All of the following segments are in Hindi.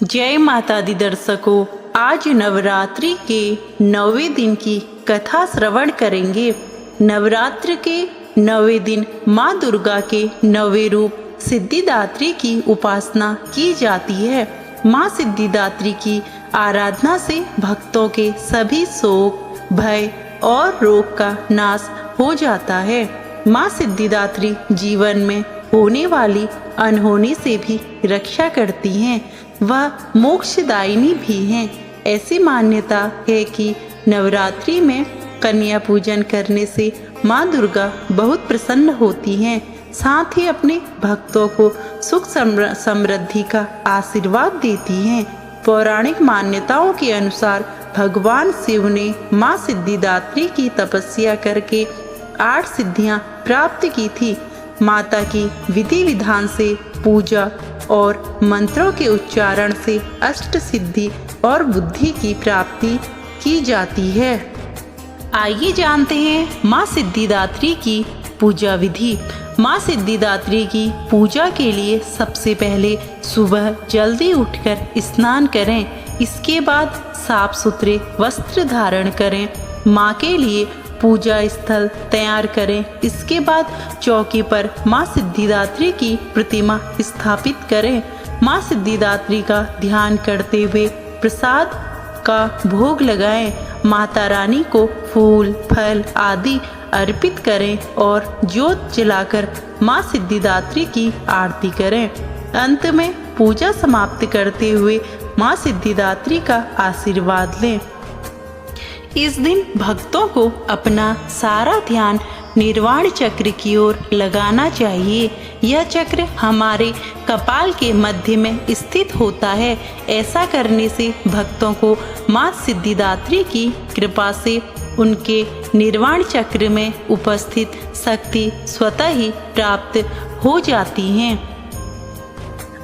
जय माता दी दर्शकों, आज नवरात्रि के 9वें दिन की कथा श्रवण करेंगे। नवरात्र के 9वें दिन माँ दुर्गा के 9वें रूप सिद्धिदात्री की उपासना की जाती है। माँ सिद्धिदात्री की आराधना से भक्तों के सभी शोक, भय और रोग का नाश हो जाता है। माँ सिद्धिदात्री जीवन में होने वाली अनहोनी से भी रक्षा करती हैं। वह मोक्षदायिनी भी हैं। ऐसी मान्यता है कि नवरात्रि में कन्या पूजन करने से माँ दुर्गा बहुत प्रसन्न होती हैं, साथ ही अपने भक्तों को सुख समृद्धि का आशीर्वाद देती हैं। पौराणिक मान्यताओं के अनुसार भगवान शिव ने माँ सिद्धिदात्री की तपस्या करके 8 सिद्धियां प्राप्त की थी। माता की विधि विधान से पूजा और मंत्रों के उच्चारण से अष्ट सिद्धि और बुद्धि की प्राप्ति की जाती है। आइए जानते हैं माँ सिद्धिदात्री की पूजा विधि। माँ सिद्धिदात्री की पूजा के लिए सबसे पहले सुबह जल्दी उठकर स्नान करें। इसके बाद साफ सुथरे वस्त्र धारण करें। माँ के लिए पूजा स्थल तैयार करें। इसके बाद चौकी पर माँ सिद्धिदात्री की प्रतिमा स्थापित करें। माँ सिद्धिदात्री का ध्यान करते हुए प्रसाद का भोग लगाएं। माता रानी को फूल, फल आदि अर्पित करें और ज्योत जलाकर माँ सिद्धिदात्री की आरती करें। अंत में पूजा समाप्त करते हुए माँ सिद्धिदात्री का आशीर्वाद लें। इस दिन भक्तों को अपना सारा ध्यान निर्वाण चक्र की ओर लगाना चाहिए। यह चक्र हमारे कपाल के मध्य में स्थित होता है। ऐसा करने से भक्तों को माँ सिद्धिदात्री की कृपा से उनके निर्वाण चक्र में उपस्थित शक्ति स्वतः ही प्राप्त हो जाती है।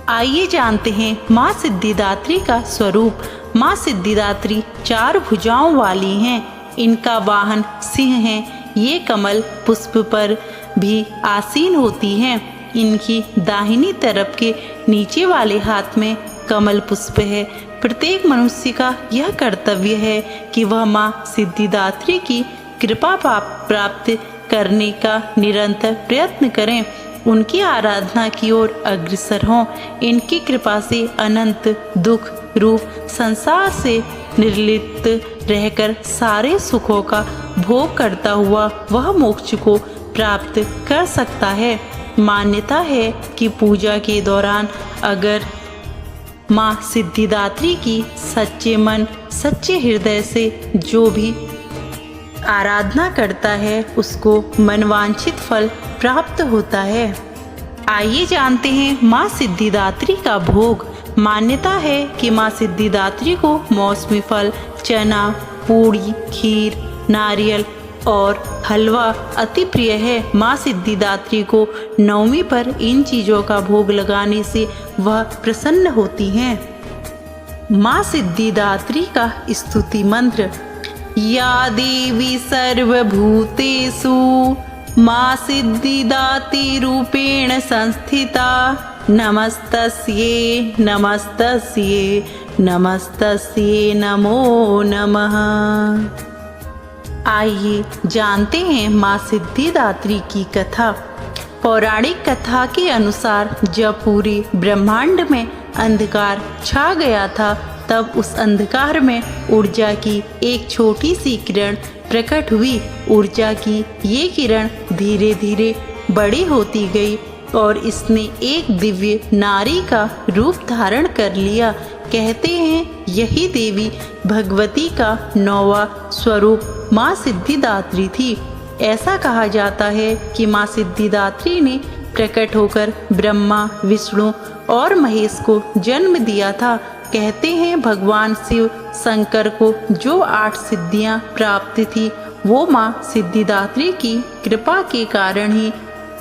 आइए जानते हैं माँ सिद्धिदात्री का स्वरूप। माँ सिद्धिदात्री 4 भुजाओं वाली हैं। इनका वाहन सिंह है। ये कमल पुष्प पर भी आसीन होती हैं। इनकी दाहिनी तरफ के नीचे वाले हाथ में कमल पुष्प है। प्रत्येक मनुष्य का यह कर्तव्य है कि वह माँ सिद्धिदात्री की कृपा प्राप्त करने का निरंतर प्रयत्न करें, उनकी आराधना की ओर अग्रसर हों। इनकी कृपा से अनंत दुख रूप संसार से निर्लिप्त रहकर सारे सुखों का भोग करता हुआ वह मोक्ष को प्राप्त कर सकता है। मान्यता है कि पूजा के दौरान अगर माँ सिद्धिदात्री की सच्चे मन, सच्चे हृदय से जो भी आराधना करता है उसको मनवांछित फल प्राप्त होता है। आइए जानते हैं माँ सिद्धिदात्री का भोग। मान्यता है कि माँ सिद्धिदात्री को मौसमी फल, चना, पूड़ी, खीर, नारियल और हलवा अति प्रिय है। माँ सिद्धिदात्री को नवमी पर इन चीज़ों का भोग लगाने से वह प्रसन्न होती हैं। माँ सिद्धिदात्री का स्तुति मंत्र। या देवी सर्वभूतेषु माँ सिद्धिदात्री रूपेण संस्थिता नमस्तस्ये नमस्तस्ये नमस्तस्ये नमो नमः। आइए जानते हैं माँ सिद्धिदात्री की कथा। पौराणिक कथा के अनुसार जब पूरे ब्रह्मांड में अंधकार छा गया था, तब उस अंधकार में ऊर्जा की एक छोटी सी किरण प्रकट हुई। ऊर्जा की ये किरण धीरे धीरे बड़ी होती गई और इसने एक दिव्य नारी का रूप धारण कर लिया। कहते हैं यही देवी भगवती का 9वां स्वरूप माँ सिद्धिदात्री थी। ऐसा कहा जाता है कि माँ सिद्धिदात्री ने प्रकट होकर ब्रह्मा, विष्णु और महेश को जन्म दिया था। कहते हैं भगवान शिव शंकर को जो 8 सिद्धियां प्राप्त थी वो माँ सिद्धिदात्री की कृपा के कारण ही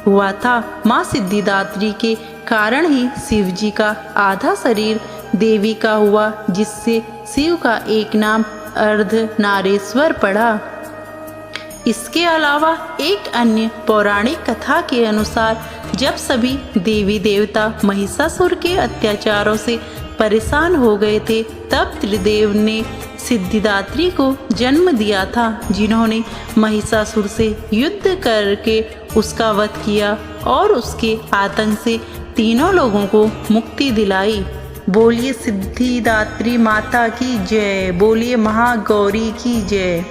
हुआ था। माँ सिद्धिदात्री के कारण ही शिव जी का आधा शरीर देवी का हुआ, जिससे शिव का एक नाम अर्धनारेश्वर पड़ा। इसके अलावा एक अन्य पौराणिक कथा के अनुसार जब सभी देवी देवता महिषासुर के अत्याचारों से परेशान हो गए थे, तब त्रिदेव ने सिद्धिदात्री को जन्म दिया था, जिन्होंने महिषासुर से युद्ध करके उसका वध किया और उसके आतंक से तीनों लोगों को मुक्ति दिलाई। बोलिए सिद्धिदात्री माता की जय, बोलिए महागौरी की जय।